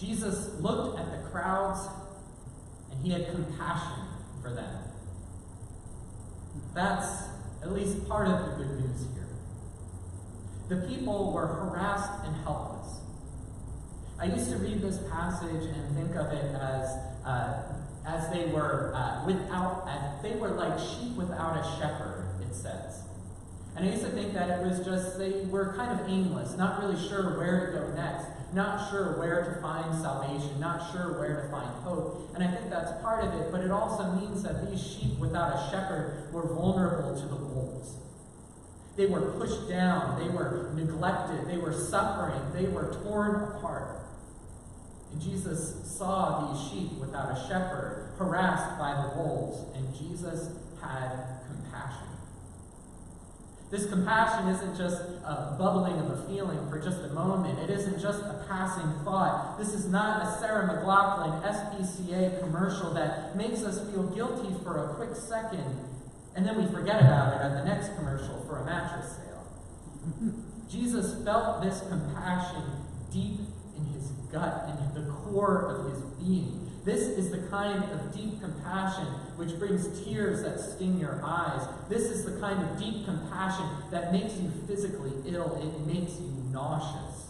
Jesus looked at the crowds and he had compassion for them. That's at least part of the good news here. The people were harassed and helpless. I used to read this passage and think of it as they were like sheep without a shepherd, it says. And I used to think that it was just, they were kind of aimless, not really sure where to go next, not sure where to find salvation, not sure where to find hope. And I think that's part of it, but it also means that these sheep without a shepherd were vulnerable to the wolves. They were pushed down, they were neglected, they were suffering, they were torn apart. And Jesus saw these sheep without a shepherd, harassed by the wolves, and Jesus had compassion. This compassion isn't just a bubbling of a feeling for just a moment. It isn't just a passing thought. This is not a Sarah McLachlan SPCA commercial that makes us feel guilty for a quick second, and then we forget about it at the next commercial for a mattress sale. Jesus felt this compassion deep in his gut, in the core of his being. This is the kind of deep compassion which brings tears that sting your eyes. This is the kind of deep compassion that makes you physically ill. It makes you nauseous.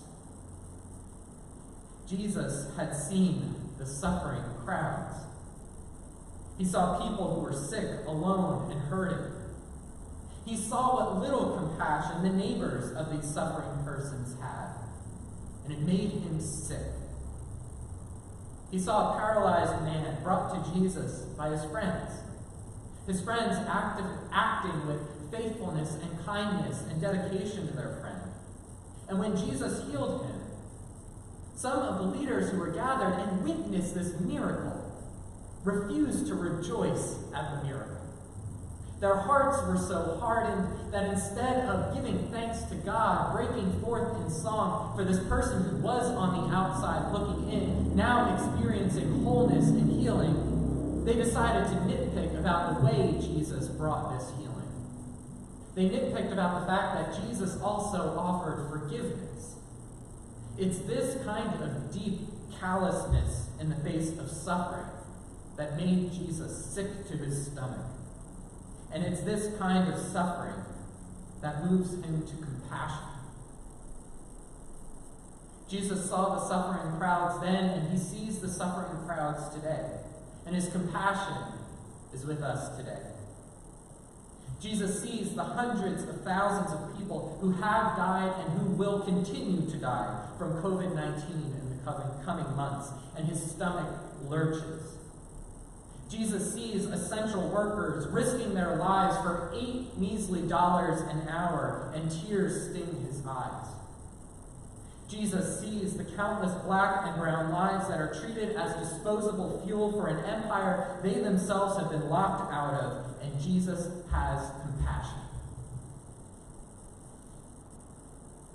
Jesus had seen the suffering crowds. He saw people who were sick, alone, and hurting. He saw what little compassion the neighbors of these suffering persons had, and it made him sick. He saw a paralyzed man brought to Jesus by his friends. His friends acting with faithfulness and kindness and dedication to their friend. And when Jesus healed him, some of the leaders who were gathered and witnessed this miracle refused to rejoice at the miracle. Their hearts were so hardened that instead of giving thanks to God, breaking forth in song for this person who was on the outside looking in, now experiencing wholeness and healing, they decided to nitpick about the way Jesus brought this healing. They nitpicked about the fact that Jesus also offered forgiveness. It's this kind of deep callousness in the face of suffering that made Jesus sick to his stomach. And it's this kind of suffering that moves him to compassion. Jesus saw the suffering crowds then, and he sees the suffering crowds today. And his compassion is with us today. Jesus sees the hundreds of thousands of people who have died and who will continue to die from COVID-19 in the coming months, and his stomach lurches. Jesus sees essential workers risking their lives for $8 measly an hour, and tears sting his eyes. Jesus sees the countless black and brown lives that are treated as disposable fuel for an empire they themselves have been locked out of, and Jesus has compassion.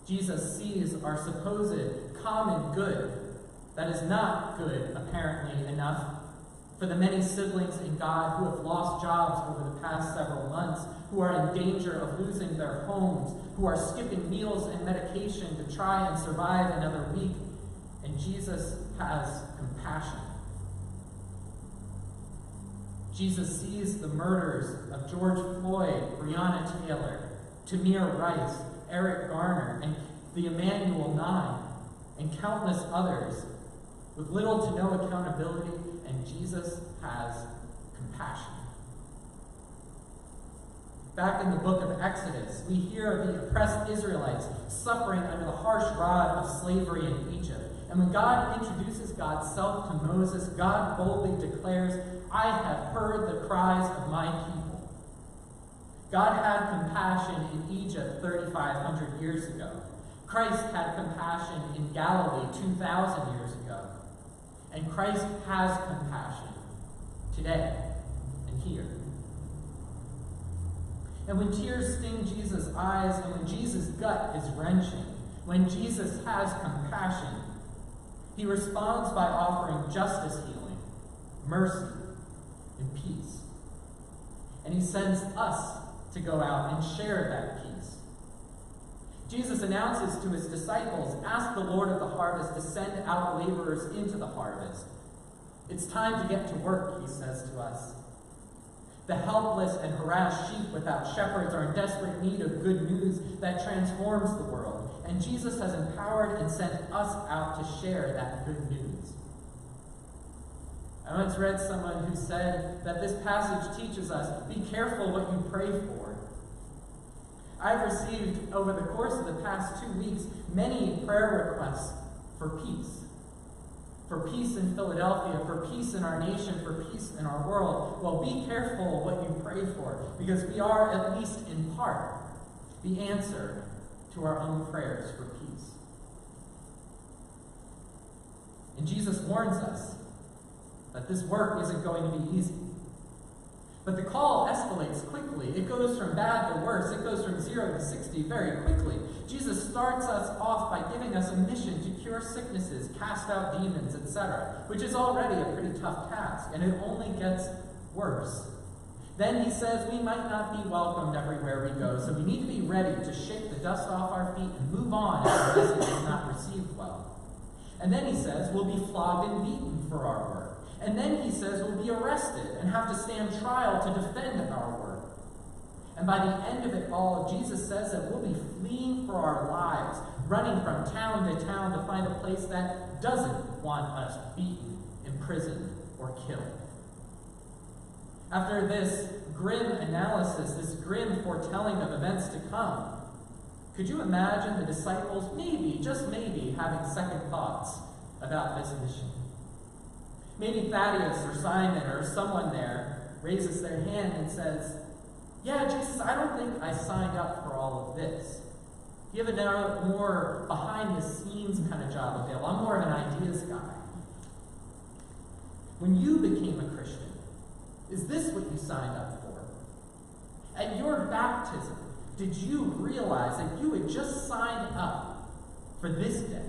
Jesus sees our supposed common good that is not good, apparently, enough for the many siblings in God who have lost jobs over the past several months, who are in danger of losing their homes, who are skipping meals and medication to try and survive another week. And Jesus has compassion. Jesus sees the murders of George Floyd, Breonna Taylor, Tamir Rice, Eric Garner, and the Emmanuel Nine, and countless others with little to no accountability, and Jesus has compassion. Back in the book of Exodus, we hear of the oppressed Israelites suffering under the harsh rod of slavery in Egypt. And when God introduces God's self to Moses, God boldly declares, "I have heard the cries of my people." God had compassion in Egypt 3,500 years ago. Christ had compassion in Galilee 2,000 years ago. And Christ has compassion today and here. And when tears sting Jesus' eyes, and when Jesus' gut is wrenching, when Jesus has compassion, he responds by offering justice healing, mercy, and peace. And he sends us to go out and share that peace. Jesus announces to his disciples, "Ask the Lord of the harvest to send out laborers into the harvest." It's time to get to work, he says to us. The helpless and harassed sheep without shepherds are in desperate need of good news that transforms the world, and Jesus has empowered and sent us out to share that good news. I once read someone who said that this passage teaches us, be careful what you pray for. I've received, over the course of the past 2 weeks, many prayer requests for peace. For peace in Philadelphia, for peace in our nation, for peace in our world. Well, be careful what you pray for, because we are, at least in part, the answer to our own prayers for peace. And Jesus warns us that this work isn't going to be easy. But the call escalates quickly. It goes from bad to worse. It goes from 0 to 60 very quickly. Jesus starts us off by giving us a mission to cure sicknesses, cast out demons, etc., which is already a pretty tough task, and it only gets worse. Then he says we might not be welcomed everywhere we go, so we need to be ready to shake the dust off our feet and move on if the message is not received well. And then he says we'll be flogged and beaten for our work. And then he says we'll be arrested and have to stand trial to defend our work. And by the end of it all, Jesus says that we'll be fleeing for our lives, running from town to town to find a place that doesn't want us beaten, imprisoned, or killed. After this grim analysis, this grim foretelling of events to come, could you imagine the disciples maybe, just maybe, having second thoughts about this mission? Maybe Thaddeus or Simon or someone there raises their hand and says, "Yeah, Jesus, I don't think I signed up for all of this. You have a more behind-the-scenes kind of job available. I'm more of an ideas guy." When you became a Christian, is this what you signed up for? At your baptism, did you realize that you had just signed up for this day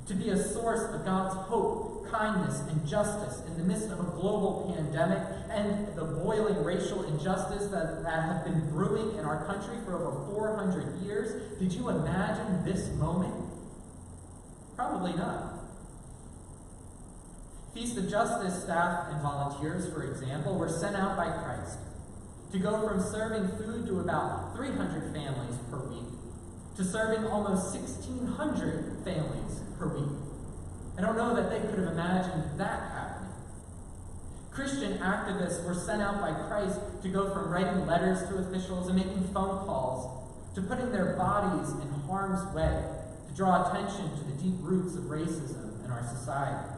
to be a source of God's hope, kindness, and justice in the midst of a global pandemic and the boiling racial injustice that have been brewing in our country for over 400 years? Did you imagine this moment? Probably not. Feast of Justice staff and volunteers, for example, were sent out by Christ to go from serving food to about 300 families per week to serving almost 1,600 families per week. I don't know that they could have imagined that happening. Christian activists were sent out by Christ to go from writing letters to officials and making phone calls to putting their bodies in harm's way to draw attention to the deep roots of racism in our society.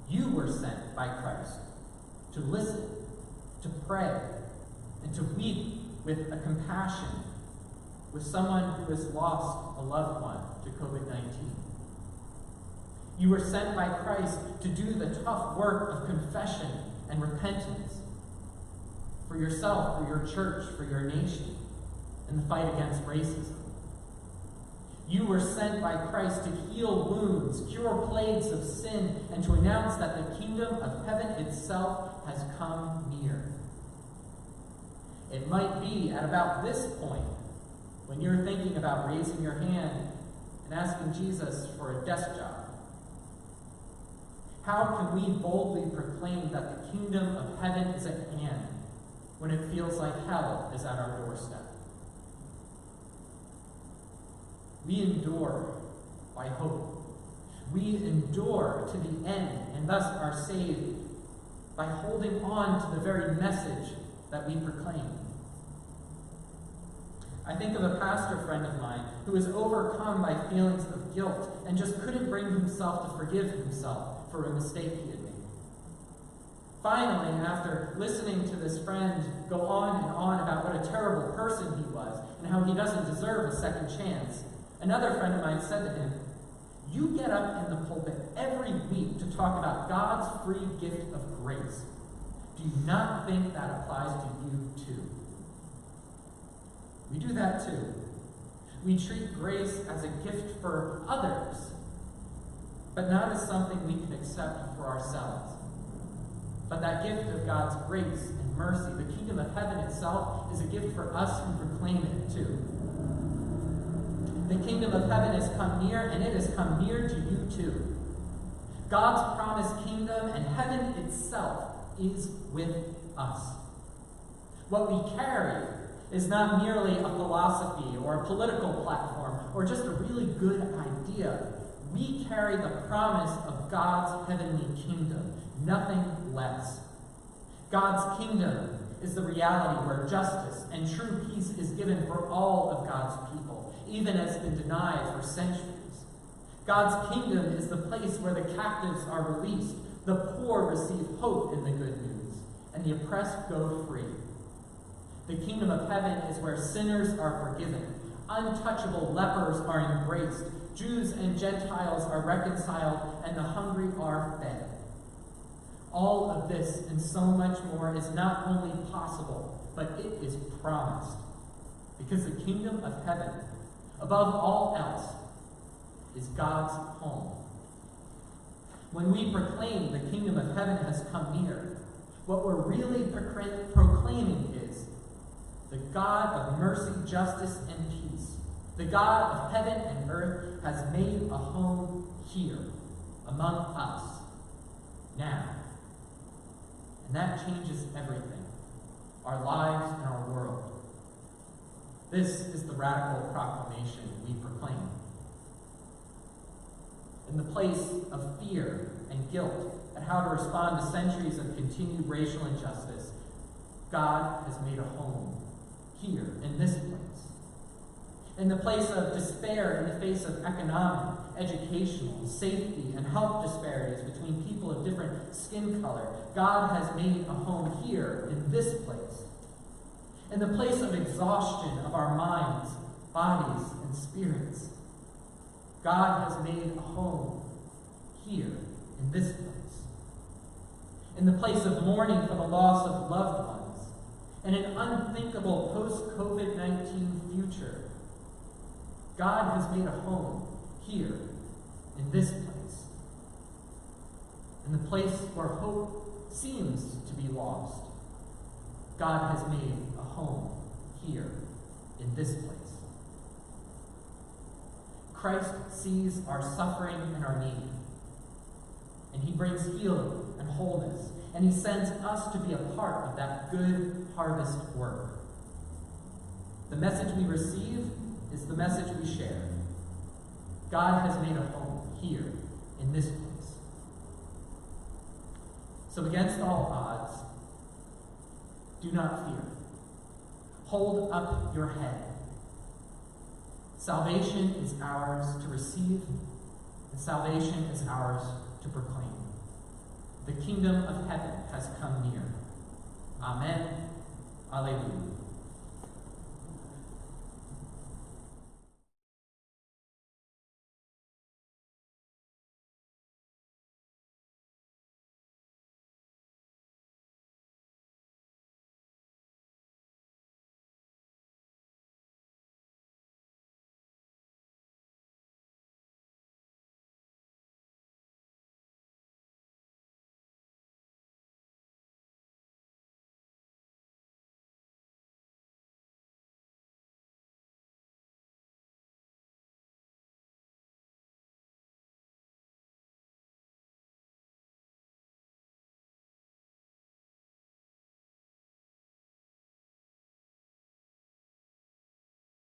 You were sent by Christ to listen, to pray, and to weep with a compassion with someone who has lost a loved one to COVID-19. You were sent by Christ to do the tough work of confession and repentance for yourself, for your church, for your nation, in the fight against racism. You were sent by Christ to heal wounds, cure plagues of sin, and to announce that the kingdom of heaven itself has come near. It might be at about this point, when you're thinking about raising your hand and asking Jesus for a desk job, how can we boldly proclaim that the kingdom of heaven is at hand when it feels like hell is at our doorstep? We endure by hope. We endure to the end and thus are saved by holding on to the very message that we proclaim. I think of a pastor friend of mine who was overcome by feelings of guilt and just couldn't bring himself to forgive himself for a mistake he had made. Finally, after listening to this friend go on and on about what a terrible person he was and how he doesn't deserve a second chance, another friend of mine said to him, "You get up in the pulpit every week to talk about God's free gift of grace. Do you not think that applies to you too?" We do that too. We treat grace as a gift for others, but not as something we can accept for ourselves. But that gift of God's grace and mercy, the kingdom of heaven itself, is a gift for us who proclaim it too. The kingdom of heaven has come near, and it has come near to you too. God's promised kingdom and heaven itself is with us. What we carry is not merely a philosophy or a political platform or just a really good idea. We carry the promise of God's heavenly kingdom, nothing less. God's kingdom is the reality where justice and true peace is given for all of God's people, even as has been denied for centuries. God's kingdom is the place where the captives are released, the poor receive hope in the good news, and the oppressed go free. The kingdom of heaven is where sinners are forgiven, untouchable lepers are embraced, Jews and Gentiles are reconciled, and the hungry are fed. All of this and so much more is not only possible, but it is promised. Because the kingdom of heaven, above all else, is God's home. When we proclaim the kingdom of heaven has come near, what we're really proclaiming is the God of mercy, justice, and peace, the God of heaven and earth, has made a home here among us now. And that changes everything, our lives and our world. This is the radical proclamation we proclaim. In the place of fear and guilt at how to respond to centuries of continued racial injustice, God has made a home here, in this place. In the place of despair in the face of economic, educational, safety, and health disparities between people of different skin color, God has made a home here, in this place. In the place of exhaustion of our minds, bodies, and spirits, God has made a home here, in this place. In the place of mourning for the loss of loved ones, and an unthinkable post-COVID-19 future, God has made a home here, in this place. In the place where hope seems to be lost, God has made a home here, in this place. Christ sees our suffering and our need, and he brings healing and wholeness, and he sends us to be a part of that good harvest work. The message we receive is the message we share. God has made a home here, in this place. So against all odds, do not fear. Hold up your head. Salvation is ours to receive, and salvation is ours to proclaim. The kingdom of heaven has come near. Amen. Alleluia.